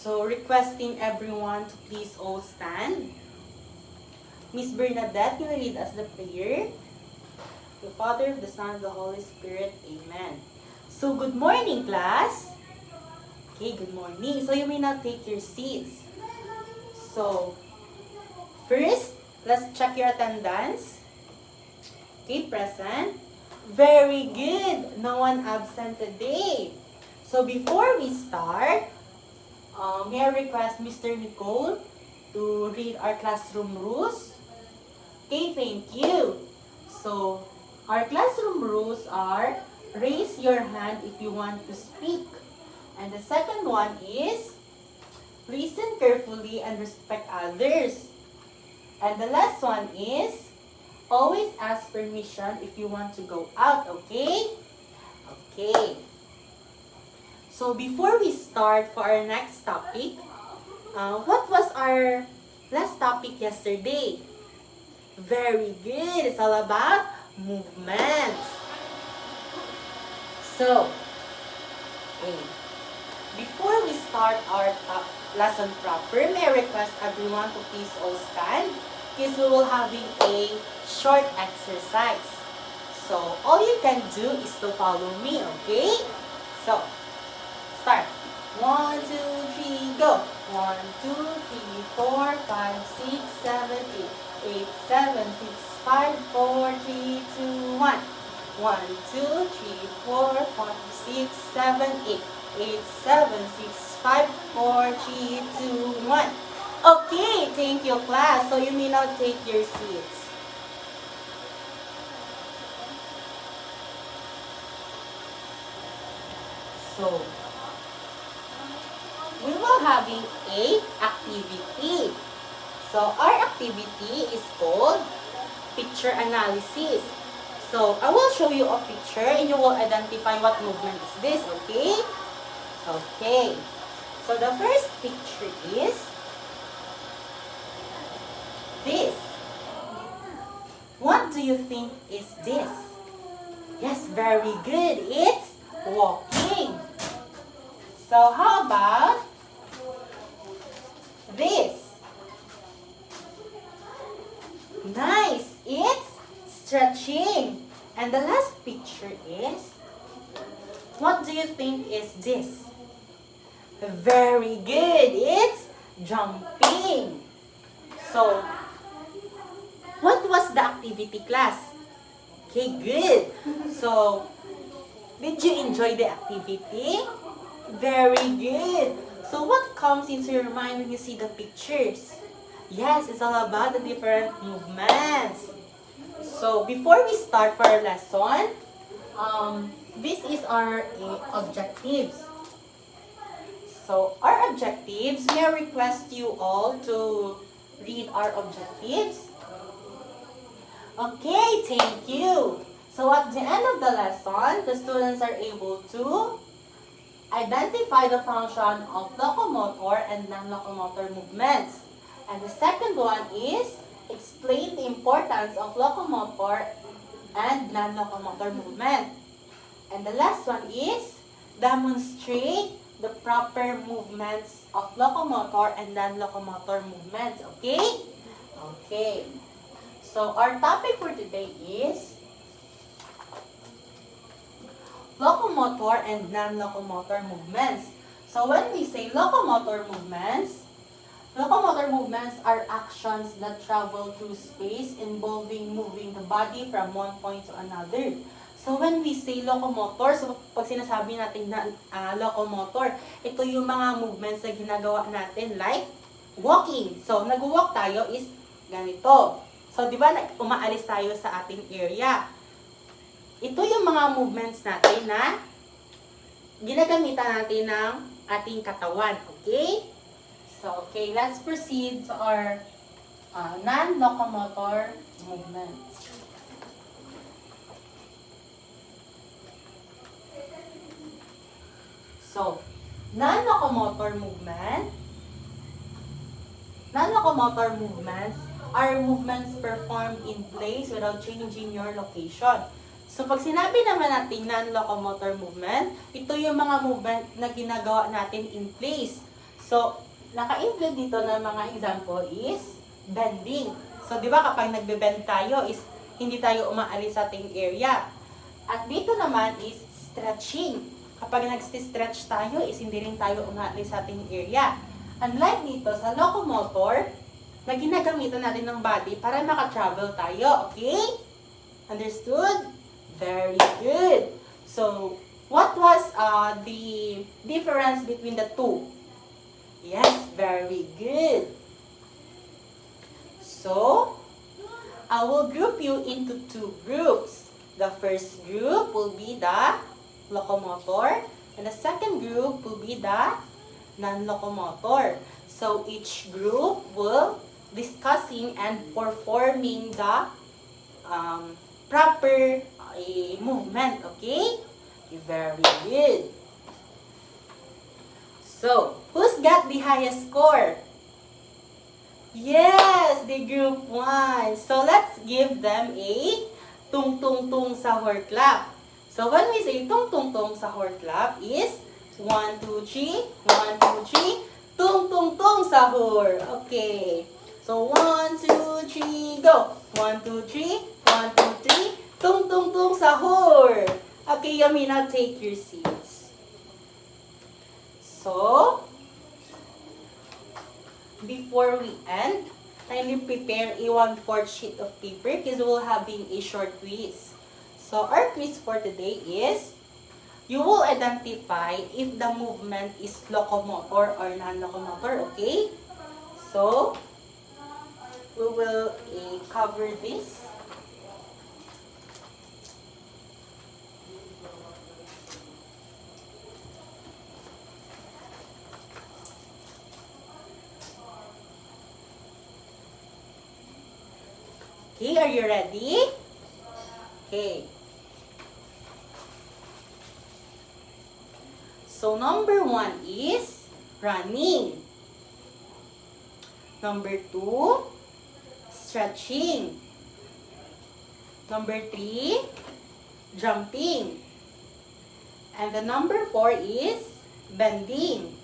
So, requesting everyone to please all stand. Miss Bernadette will lead us the prayer. The Father, the Son, of the Holy Spirit. Amen. So, good morning, class. Okay, good morning. So, you may now take your seats. So, first, let's check your attendance. Okay, present. Very good. No one absent today. So, before we start, may I request Mr. Nicole to read our classroom rules? Okay, thank you. So, our classroom rules are raise your hand if you want to speak. And the second one is listen carefully and respect others. And the last one is always ask permission if you want to go out, okay? Okay. So before we start for our next topic, what was our last topic yesterday? Very good. It's all about movements. So, okay. Before we start our lesson proper, may I request everyone to please all stand because we will having a short exercise. So, all you can do is to follow me, okay? So, start. 1, 2, 3, go. 1, 2, 3, 4, 5, 6, 7, 8, 8, 7, 6, 5, 4, 3, 2, 1. 1, 2, 3, 4, 5, 6, 7, 8, 8, 7, 6, 5, 4, 3, 2, 1. Okay, thank you, class. So you may now take your seats. So, we will having a activity. So, our activity is called picture analysis. So, I will show you a picture and you will identify what movement is this, okay? Okay. So, the first picture is this. What do you think is this? Yes, very good. It's walking. So, how about this? Nice. It's stretching. And the last picture is, what do you think is this? Very good. It's jumping. So, what was the activity, class? Okay, good. So, did you enjoy the activity? Very good. So, what comes into your mind when you see the pictures? Yes, it's all about the different movements. So, before we start for our lesson, this is our objectives. So, our objectives, may I request you all to read our objectives? Okay, thank you. So, at the end of the lesson, the students are able to identify the function of locomotor and non-locomotor movements. And the second one is explain the importance of locomotor and non-locomotor movement. And the last one is demonstrate the proper movements of locomotor and non-locomotor movements. Okay? Okay. So our topic for today is locomotor and non-locomotor movements. So when we say locomotor movements are actions that travel through space involving moving the body from one point to another. So when we say locomotor, so pag sinasabi natin na locomotor, ito yung mga movements na ginagawa natin like walking. So nag-walk tayo is ganito. So di ba umaalis tayo sa ating area. Ito yung mga movements natin na ginagamitan natin ng ating katawan. Okay? So, okay, let's proceed to our non-locomotor movement. So, non-locomotor movements are movements performed in place without changing your location. So, pag sinabi naman natin non-locomotor movement, ito yung mga movement na ginagawa natin in place. So, naka-include dito na mga example is bending. So, di ba kapag nagbe-bend tayo is hindi tayo umaalis sa ating area. At dito naman is stretching. Kapag nag-stretch tayo is hindi rin tayo umaalis sa ating area. Unlike dito sa locomotor, na ginagamitan natin ng body para maka-travel tayo. Okay? Understood? Very good. So, what was the difference between the two? Yes, very good. So, I will group you into two groups. The first group will be the locomotor, and the second group will be the non-locomotor. So, each group will discussing and performing the proper movement, okay? Very good. So, who's got the highest score? Yes, the group 1. So, let's give them a tung-tung-tung sahur clap. So, when we say tung-tung-tung sahur clap is 1, 2, 3, 1, 2, 3, tung-tung-tung sahur. Okay. So, 1, 2, 3, go. 1, 2, 3, 1, 2, 3, tung-tung-tung sahur. Okay, Yummy, now take your seats. So, before we end, kindly prepare a 1/4 sheet of paper because we'll having a short quiz. So, our quiz for today is, you will identify if the movement is locomotor or non-locomotor, okay? So, we will cover this. Okay, are you ready? Okay. So, number 1 is running. Number 2, stretching. Number 3, jumping. And the number 4 is bending.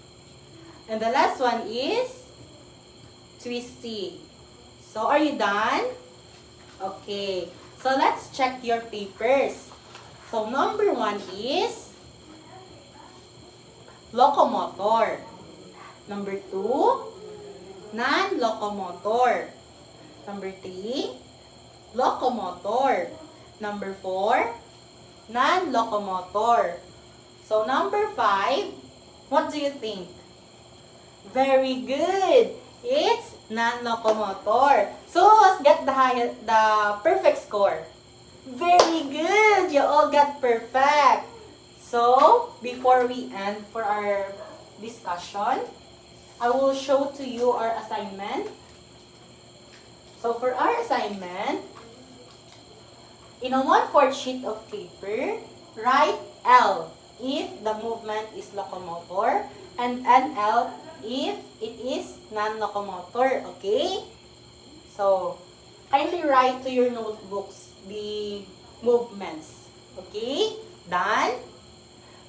And the last one is twisting. So, are you done? Okay. So, let's check your papers. So, number 1 is locomotor. Number 2, non-locomotor. Number 3, locomotor. Number 4, non-locomotor. So, number 5, what do you think? Very good. It's non-locomotor. So, let's get the perfect score. Very good. You all got perfect. So, before we end for our discussion, I will show to you our assignment. So, for our assignment, in a 1/4 sheet of paper, write L if the movement is locomotor and NL if it is non-locomotor, okay? So, kindly write to your notebooks the movements, okay? Done?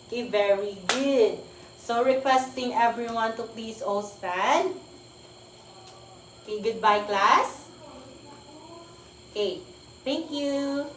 Okay, very good. So, requesting everyone to please all stand. Okay, goodbye class. Okay, thank you.